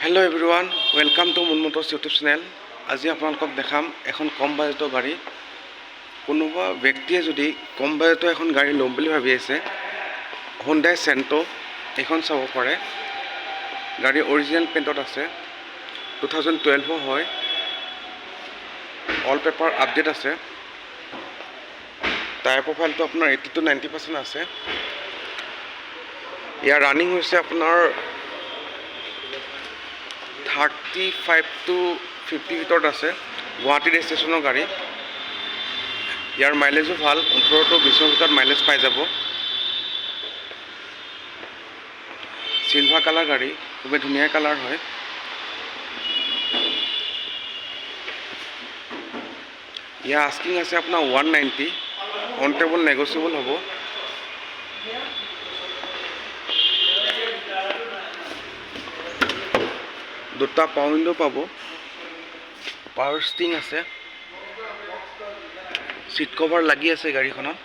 Hello' everyone, welcome to moon Motors YouTube channel. আজি আপোনালোকক দেখাম এখন কম বাজেটৰ গাড়ী। কোনোবা ব্যক্তিয়ে যদি কম বাজেটৰ এখন গাড়ী ল'ম বুলি ভাবি আছে, হুণ্ডাই চেণ্টো এইখন চাব পাৰে। গাড়ী অৰিজিনেল পেইণ্টত আছে, 2012 হয়। অল পেপাৰ আপডেট আছে। টায়াৰ প্ৰফাইলটো আপোনাৰ 80 to 90% আছে। ইয়াৰ ৰানিং হৈছে আপোনাৰ 35 to 50 ভিতৰত আছে। গুৱাহাটী ৰেজিষ্ট্ৰেশ্যনৰ গাড়ী। ইয়াৰ মাইলেজো ভাল, 18 to 20 ভিতৰত মাইলেজ পাই যাব। চিলভাৰ কালাৰ গাড়ী, খুবেই ধুনীয়া কালাৰ হয়। ইয়াৰ আস্কিং আছে আপোনাৰ 190, অন টেবল নেগচিয়েবল হ'ব। দুটা পাৱাৰ উইণ্ডো পাব, পাৱাৰ ষ্টিং আছে, চিট কভাৰ লাগি আছে গাড়ীখনত।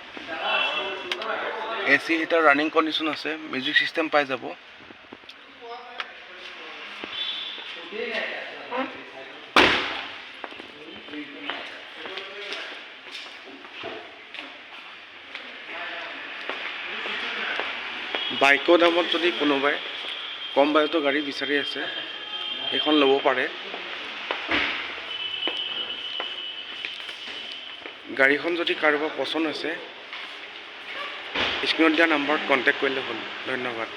AC হিটাৰ ৰানিং কণ্ডিশ্যন আছে, মিউজিক চিষ্টেম পাই যাব। বাইকৰ দামত যদি কোনোবাই কম বাজেটৰ গাড়ী বিচাৰি আছে, এইখন ল'ব পাৰে। গাড়ীখন যদি কাৰোবাৰ পচন্দ হৈছে, স্ক্ৰীণত দিয়া নাম্বাৰত কণ্টেক্ট কৰিলে হ'ল। ধন্যবাদ।